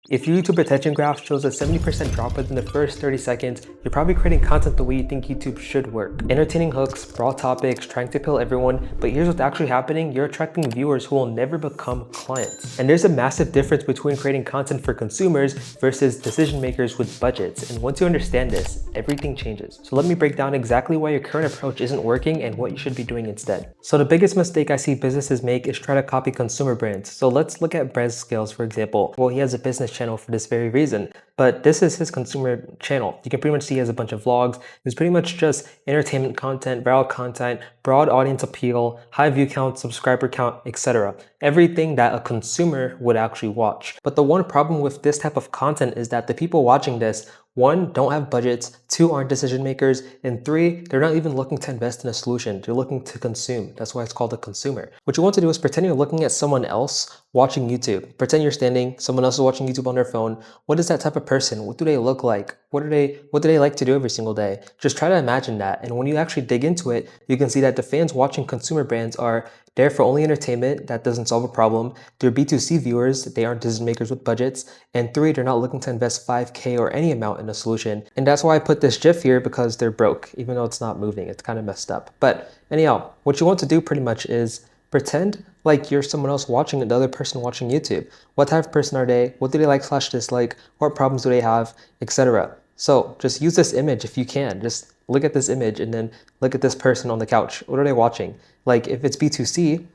If your YouTube retention graph shows a 70% drop within the first 30 seconds, you're probably creating content the way you think YouTube should work. Entertaining hooks, broad topics, trying to appeal everyone, but here's what's actually happening, you're attracting viewers who will never become clients. And there's a massive difference between creating content for consumers versus decision makers with budgets. And once you understand this, everything changes. So let me break down exactly why your current approach isn't working and what you should be doing instead. So the biggest mistake I see businesses make is try to copy consumer brands. So let's look at Brad Scales, for example. Well, he has a business channel for this very reason, but this is his consumer channel. You can pretty much see he has a bunch of vlogs. It's pretty much just entertainment content, viral content, broad audience appeal, high view count, subscriber count, etc. Everything that a consumer would actually watch. But the one problem with this type of content is that the people watching this, one, don't have budgets, two, aren't decision makers, and three, they're not even looking to invest in a solution. They're looking to consume. That's why it's called a consumer. What you want to do is pretend you're looking at someone else watching YouTube. Pretend you're standing, someone else is watching YouTube on their phone. What is that type of person? What do they look like? What do they like to do every single day? Just try to imagine that. And when you actually dig into it, you can see that the fans watching consumer brands are there for only entertainment. That doesn't solve a problem. They're B2C viewers. They aren't decision makers with budgets. And three, they're not looking to invest 5K or any amount in a solution. And that's why I put this GIF here, because they're broke, even though it's not moving. It's kind of messed up. But anyhow, what you want to do pretty much is pretend like you're someone else watching another person watching YouTube. What type of person are they? What do they like / dislike? What problems do they have, etc. So just use this image if you can. Just look at this image and then look at this person on the couch. What are they watching? Like if it's B2C,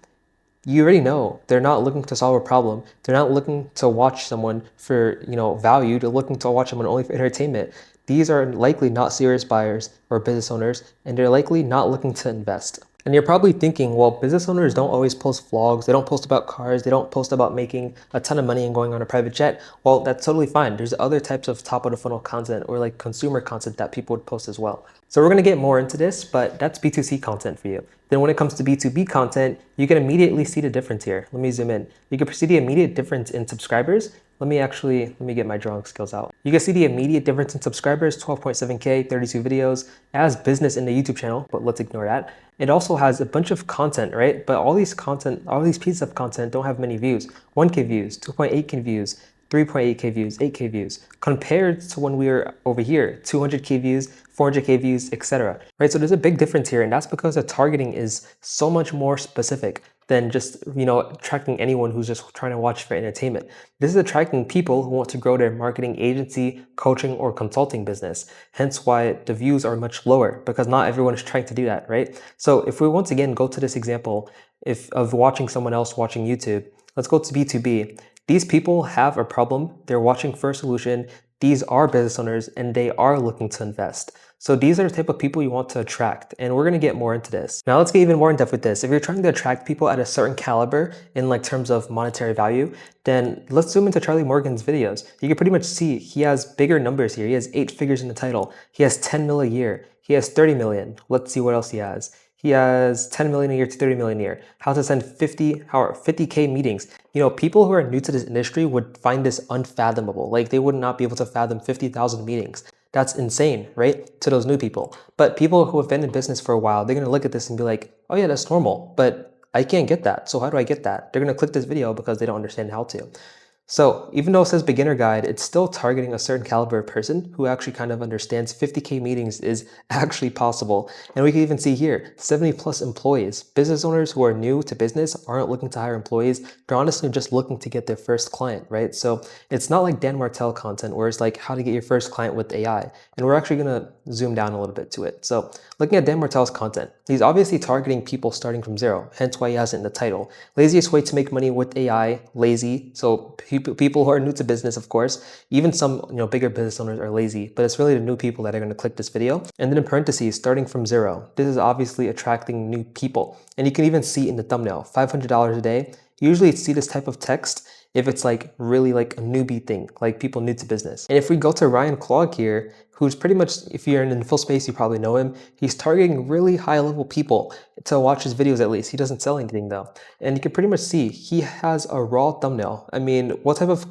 you already know they're not looking to solve a problem. They're not looking to watch someone for, value. They're looking to watch someone only for entertainment. These are likely not serious buyers or business owners, and they're likely not looking to invest. And you're probably thinking, well, business owners don't always post vlogs. They don't post about cars. They don't post about making a ton of money and going on a private jet. Well, that's totally fine. There's other types of top of the funnel content or like consumer content that people would post as well. So we're going to get more into this, but that's B2C content for you. Then when it comes to B2B content, you can immediately see the difference here. Let me zoom in. You can see the immediate difference in subscribers. Let me get my drawing skills out. You can see the immediate difference in subscribers, 12.7K, 32 videos. It has business in the YouTube channel, but let's ignore that. It also has a bunch of content, right? But all these pieces of content don't have many views. 1K views, 2.8K views, 3.8K views, 8K views, compared to when we were over here, 200K views, 400K views, etc. Right? So there's a big difference here, and that's because the targeting is so much more specific than just, attracting anyone who's just trying to watch for entertainment. This is attracting people who want to grow their marketing agency, coaching, or consulting business. Hence why the views are much lower, because not everyone is trying to do that, right? So if we once again go to this example of watching someone else watching YouTube, let's go to B2B. These people have a problem. They're watching for a solution. These are business owners and they are looking to invest. So these are the type of people you want to attract, and we're going to get more into this. Now let's get even more in depth with this. If you're trying to attract people at a certain caliber in terms of monetary value, then let's zoom into Charlie Morgan's videos. You can pretty much see he has bigger numbers here. He has 8 figures in the title. He has 10 mil a year. He has 30 million. Let's see what else he has. He has 10 million a year to 30 million a year. How to send 50K meetings. People who are new to this industry would find this unfathomable. Like they would not be able to fathom 50,000 meetings. That's insane, right? To those new people. But people who have been in business for a while, they're going to look at this and be like, oh yeah, that's normal, but I can't get that. So how do I get that? They're going to click this video because they don't understand how to. So even though it says beginner guide, it's still targeting a certain caliber of person who actually kind of understands 50K meetings is actually possible. And we can even see here, 70 plus employees. Business owners who are new to business aren't looking to hire employees. They're honestly just looking to get their first client, right? So it's not like Dan Martell content where it's like how to get your first client with AI. And we're actually going to zoom down a little bit to it. So looking at Dan Martell's content, he's obviously targeting people starting from zero, hence why he has it in the title. Laziest way to make money with AI, lazy. So people who are new to business, of course, even some bigger business owners are lazy, but it's really the new people that are going to click this video. And then in parentheses, starting from zero. This is obviously attracting new people. And you can even see in the thumbnail, $500 a day. You usually see this type of text if it's really like a newbie thing, like people new to business. And if we go to Ryan Klog here, who's pretty much, if you're in the full space, you probably know him. He's targeting really high level people to watch his videos at least. He doesn't sell anything though. And you can pretty much see he has a raw thumbnail. I mean, what type of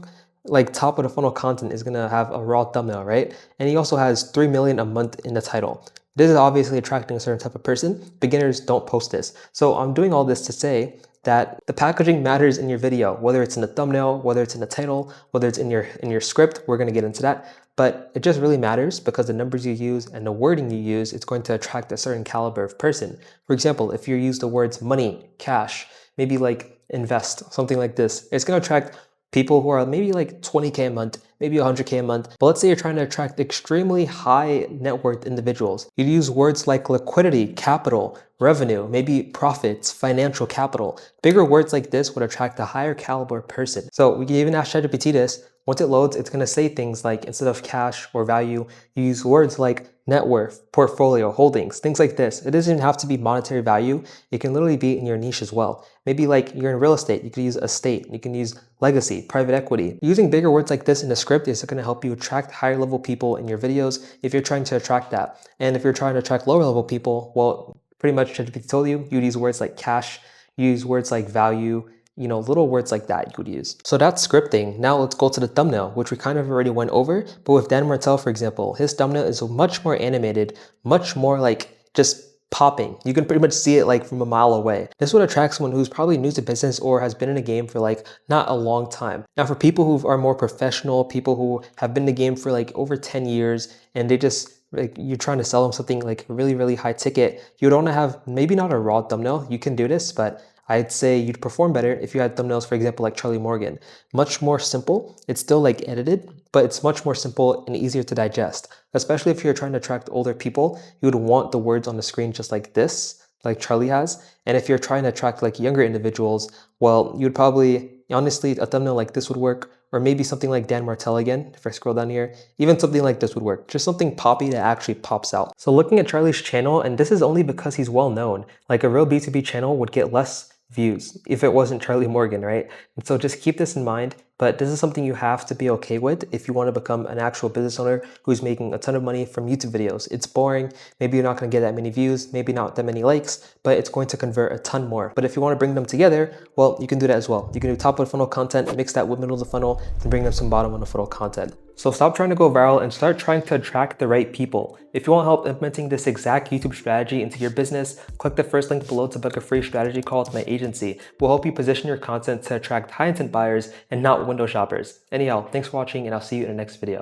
top of the funnel content is gonna have a raw thumbnail, right? And he also has 3 million a month in the title. This is obviously attracting a certain type of person. Beginners don't post this. So I'm doing all this to say, that the packaging matters in your video, whether it's in the thumbnail, whether it's in the title, whether it's in your script. We're going to get into that. But it just really matters because the numbers you use and the wording you use, it's going to attract a certain caliber of person. For example, if you use the words money, cash, maybe like invest, something like this, it's going to attract people who are maybe like 20K a month, maybe 100K a month. But let's say you're trying to attract extremely high net worth individuals. You'd use words like liquidity, capital, revenue, maybe profits, financial capital. Bigger words like this would attract a higher caliber person. So we can even ask ChatGPT this. Once it loads, it's going to say things like, instead of cash or value, you use words like net worth, portfolio, holdings, things like this. It doesn't even have to be monetary value. It can literally be in your niche as well. Maybe like you're in real estate, you could use estate, you can use legacy, private equity. Using bigger words like this in a script is going to help you attract higher level people in your videos if you're trying to attract that. And if you're trying to attract lower level people, well, pretty much ChatGPT told you, you'd use words like cash, use words like value, little words like that you would use. So that's scripting. Now let's go to the thumbnail, which we kind of already went over. But with Dan Martell, for example, his thumbnail is much more animated, much more like just popping. You can pretty much see it like from a mile away. This would attract someone who's probably new to business or has been in the game for like not a long time. Now for people who are more professional, people who have been in the game for like over 10 years and they just like you're trying to sell them something like really, really high ticket, you'd want to have maybe not a raw thumbnail. You can do this, but I'd say you'd perform better if you had thumbnails, for example, like Charlie Morgan. Much more simple. It's still like edited, but it's much more simple and easier to digest. Especially if you're trying to attract older people, you would want the words on the screen just like this, like Charlie has. And if you're trying to attract like younger individuals, well, you'd probably, honestly, a thumbnail like this would work, or maybe something like Dan Martell again, if I scroll down here, even something like this would work. Just something poppy that actually pops out. So looking at Charlie's channel, and this is only because he's well known, like a real B2B channel would get less views if it wasn't Charlie Morgan, right? And so just keep this in mind, but this is something you have to be okay with if you want to become an actual business owner who's making a ton of money from YouTube videos. It's boring. Maybe you're not going to get that many views, maybe not that many likes, but it's going to convert a ton more. But if you want to bring them together, well, you can do that as well. You can do top of the funnel content, mix that with middle of the funnel, and bring them some bottom of the funnel content. So stop trying to go viral and start trying to attract the right people. If you want help implementing this exact YouTube strategy into your business, click the first link below to book a free strategy call with my agency. We'll help you position your content to attract high intent buyers and not window shoppers. Anyhow, thanks for watching and I'll see you in the next video.